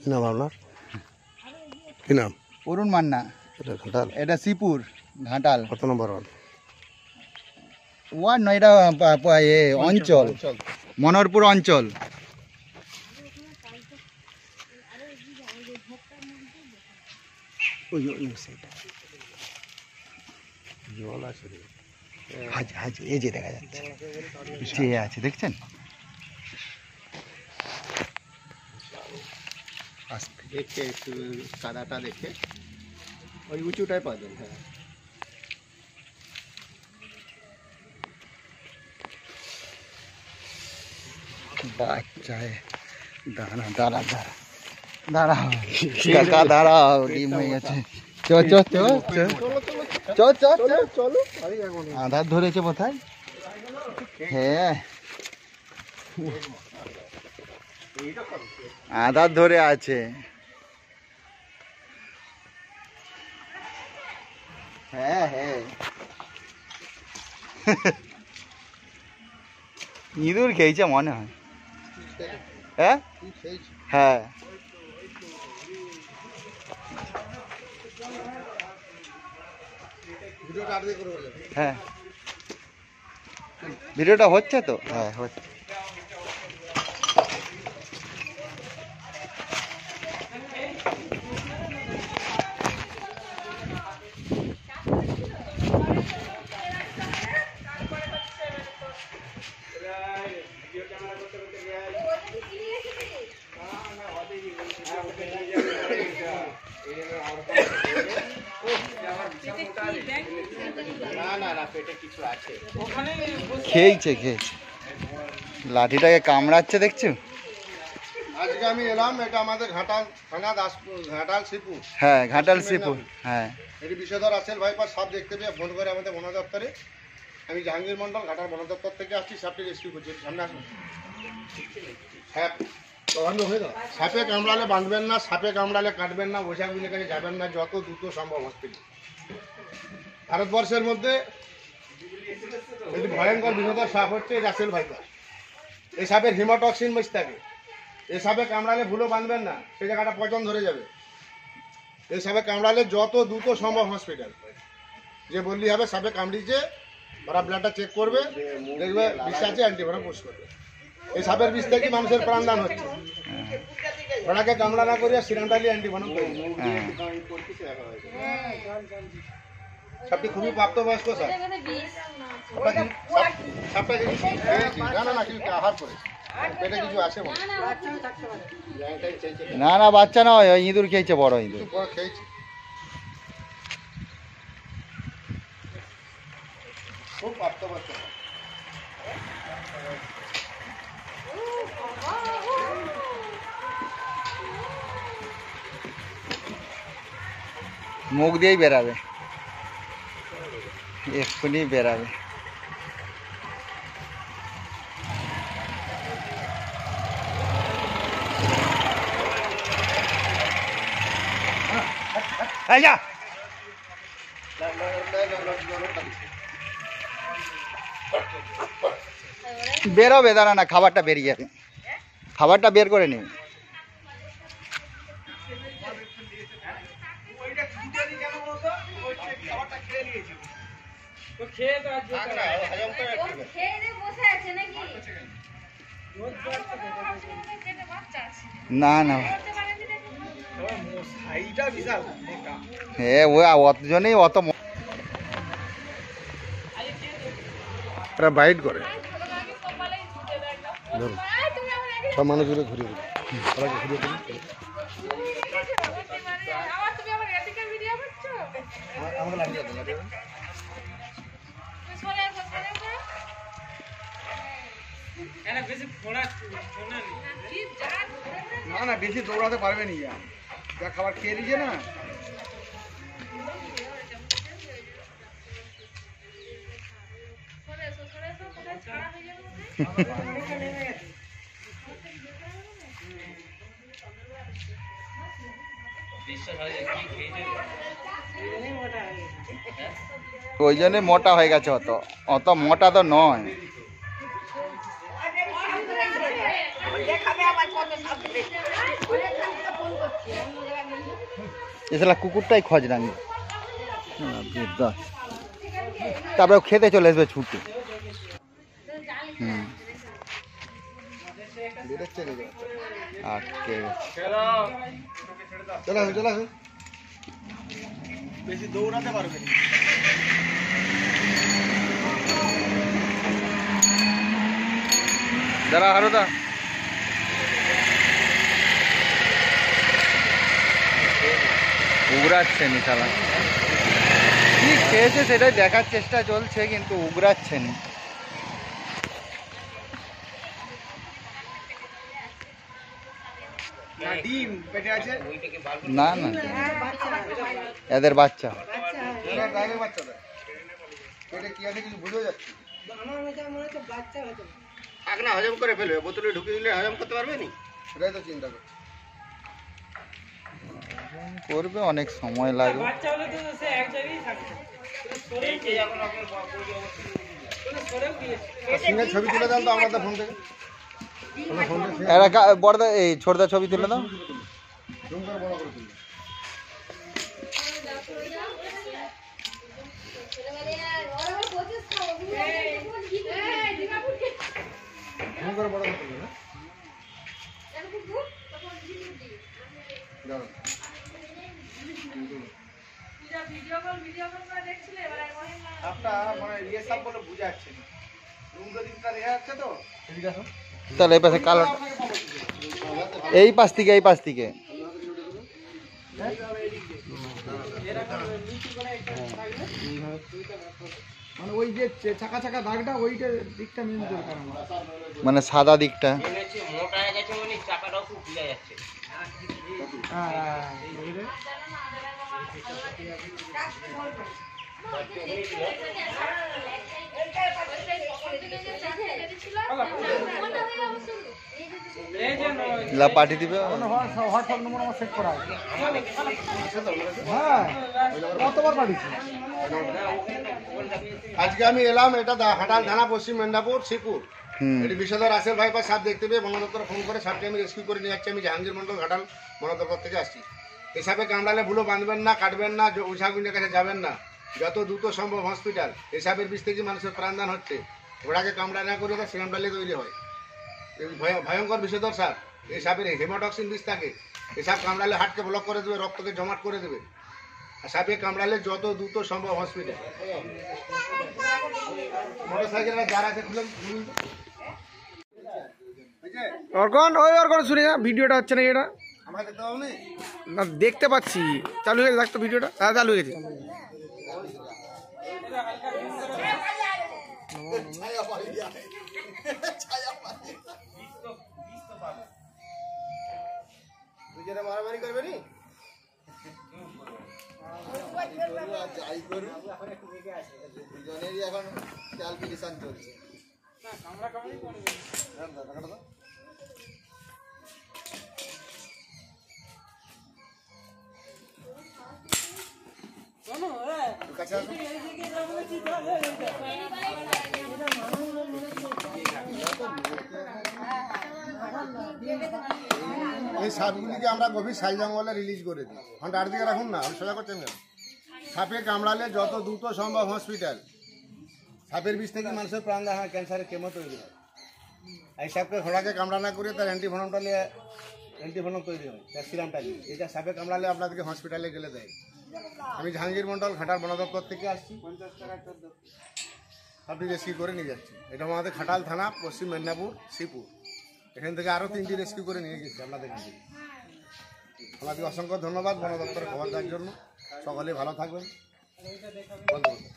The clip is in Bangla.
কি নাম আপনার? কি নাম? অরুণ মান্না। এটা ঘাটাল? এটা শ্রীপুর ঘাটাল। কত নম্বর ওয়ার্ড? ওয়ার্ড নয়, এটা অঞ্চল, মনোহরপুর অঞ্চল। জল আছে রে। এই যে দেখা যাচ্ছে, যে আছে দেখছেন। দেখে একটু কাদাটা দেখে ওই উঁচুটাই পাবেন। হ্যাঁ, বাচ্চা দাঁড়া দাঁড়া দাঁড়া দাঁড়া কাকা দাঁড়াও, ডিম হয়ে গেছে। চ চ চ চ চ চ চলো। আধার ধরেছে কোথায়? হ্যাঁ, আধার ধরে আছে। হ্যাঁ হ্যাঁ, ইঁদুর খেয়েছে মনে হয়। হ্যাঁ হ্যাঁ, হ্যাঁ ভিডিওটা হচ্ছে তো? হ্যাঁ হচ্ছে। খেয়েছে খেয়েছে, লাঠিটাকে কামড়াচ্ছে দেখছো? আজকে আমি এলাম, এটা আমাদের ঘাটাল থানা, ঘাটাল শ্রীপুর। হ্যাঁ ঘাটাল শ্রীপুর। হ্যাঁ, এটি বিষধর আসেল ভাইপার সাপ দেখতে পেয়ে ফোন করে আমাদের বন দপ্তরে। আমি জাহাঙ্গীর মন্ডল, ঘাটাল বন দপ্তর থেকে আসছি। সাপটি রেস্কিউ করছি, সামনে আসুন। সাপ সাপে কামড়ালে বাঁধবেন না, সাপে কামড়ালে কাটবেন না, বৈশাখগুলির কাছে যাবেন না, যত দ্রুত সম্ভব হসপিটাল। ভারতবর্ষের মধ্যে একটি ভয়ঙ্কর বিষধর সাপ হচ্ছে রাসেল ভাইপার। এই সাপের হিমোটক্সিন বেশি থাকে। এই সাপে কামড়ালে ভুলো বাঁধবেন না, সেই জায়গাটা পচন ধরে যাবে। এই সাপে কামড়ালে যত দ্রুত সম্ভব হসপিটাল। যে বললি হবে সাপে কামড়িয়েছে, ওরা ব্লাডটা চেক করবে, দেখবে বিষ আছে, অ্যান্টিভেনম পুশ করবে। এই সাপের বিষ থেকে মানুষের প্রাণদান হচ্ছে। ওনাকে কামড়া না করিয়া সিরান্ডালি অ্যান্টিভেনম করে। সাপটি খুবই প্রাপ্তবয়স্ক স্যার। সাপটা না কিছু আহার করে পেটে কিছু আছে না না বাচ্চা নয়, ওই ইঁদুর খেয়েছে, বড় ইঁদুর খেয়েছে। খুব প্রাপ্তবয়স্ক। মুখ দিয়েই বেরাবে, এক্ষুনি বেরাবে। বেরোবে, দাঁড়া না, খাবারটা বেরিয়ে যাবে, খাবারটা বের করে নিন। না না, হ্যাঁ ওই অতজনেই অত বাইট করে। ধরুন সব মানুষগুলো ঘুরিয়ে দিন, ঘুরিয়ে দিন। না না, বেশি দৌড়াতে পারবে নি, যা খাবার খেয়ে দিয়েছে না। ওই জন্যে মোটা হয়ে গেছে, অত অত মোটা তো নয়। এছাড়া কুকুরটাই খজরাঙ্গি। তারপরে খেতে চলে আসবে ছুটে। আটকে চলে আসুন। বেশি দৌড়াতে পারবে না। দাঁড়া হারুদা, উগড়াচ্ছে নি শালা। কি খেয়েছে সেটাই দেখার চেষ্টা চলছে, কিন্তু উগড়াচ্ছে নি। ডিম পেটে আছে না না, এদের বাচ্চা। পেটে কি আছে কিছু বুঝে যাচ্ছে। না হজম করে ফেলবে, বোতলে ঢুকে দিলে হজম করতে পারবে নি, সেটাই তো চিন্তা করছি। করবে, অনেক সময় লাগবে। সিঙ্গেল ছবি তুলে দেন তো আমাদের ফোন থেকে। বড়দা এই ছোটদা ছবি তুলে দাও। জুম করে বড় করে তুলবে। জুম করে বড় করে তুলবে না। দাঁড়াও। মানে ইয়ে সব বলে বুঝাচ্ছে না। রুমটা দিকটা দেখা যাচ্ছে তো? ঠিক আছে। তাহলে এই পাশে কালো, এই পাশ থেকে এই পাশ থেকে। মানে ওই যে চাকা চাকা দাগটা ওইটার দিকটা মেন দরকার আমার। মানে সাদা দিকটা। মোটা হয়ে গেছে মানে চাকাটাও খুব ভিজা যাচ্ছে। পাঠিয়ে দিবে। হোয়াটসঅ্যাপ নম্বর আমার সেট করা আছে। হ্যাঁ, কতবার পাঠিয়েছি। আজকে আমি এলাম, এটা হাটাল থানা, পশ্চিম মেদিনীপুর, শ্রীপুর। এটি বিষধর রাসেল ভাই সাপ দেখতে পেয়ে বন দপ্তরে ফোন করে সাপটি আমি রেস্কিউ করে নিয়ে যাচ্ছি। আমি জাহাঙ্গীর মন্ডল ঘাটাল বন দপ্তর থেকে আসছি। এই সাপে কামড়ালে ভুলো বাঁধবেন না, কাটবেন না, ওঝাগুনের কাছে যাবেন না, যত দ্রুত সম্ভব হসপিটাল। এই সাপের বিষ থেকে মানুষের প্রাণদান হচ্ছে। ঘোড়াকে কামড়া না করে তার সিরাম ডালে তৈরি হয়। এই ভয়ঙ্কর বিষধর সাপ। এই সাপের হেমাটক্সিন বিষ থাকে। এই সাপ কামড়ালে হার্টকে ব্লক করে দেবে, রক্তকে জমাট করে দেবে। আর সাপে কামড়ালে যত দ্রুত সম্ভব হসপিটাল। মোটরসাইকেল যারা আছে খুলে অর্গন শুনি না, ভিডিওটা হচ্ছে না এটা আমরা দেখতে পাবো না, দেখতে পাচ্ছি। চালু হয়ে গেছে, দেখতো ভিডিওটা। হ্যাঁ চালু হয়ে গেছে। দুজনে মারামারি করবে নি? দুজনেরই এখন ক্যালকুলেশন চলছে। এই সাপগুলিকে আমরা গভীর সাই জঙ্গলে রিলিজ করে দিই। ফোনটা আর দিকে রাখুন না, আমি সোজা করছেন কেন? সাপে কামড়ালে যত দ্রুত সম্ভব হসপিটাল। সাপের বিষ থেকে মানুষের প্রাণদান হয়, ক্যান্সারের কেমো তৈরি হয়। এই সাপকে ঘোড়াকে কামড়া না করে তার অ্যান্টিভেনমটা নিয়ে অ্যান্টিভেনম তৈরি হয়, তার সিরামটা নিয়ে। এটা সাপে কামড়ালে আপনাদেরকে হসপিটালে গেলে দেয়। আমি জাহাঙ্গীর মন্ডল ঘাটাল বন দপ্তর থেকে আসছি। আপনি রেস্কিউ করে নিয়ে যাচ্ছি। এটা আমাদের ঘাটাল থানা, পশ্চিম মেদিনীপুর, শ্রীপুর। এখান থেকে আরও 3টি রেস্কিউ করে নিয়ে গেছি আপনাদের কাছে। আমাকে অসংখ্য ধন্যবাদ বন দপ্তরে খবর দেওয়ার জন্য। সকলে ভালো থাকবেন। বন্ধ করুন।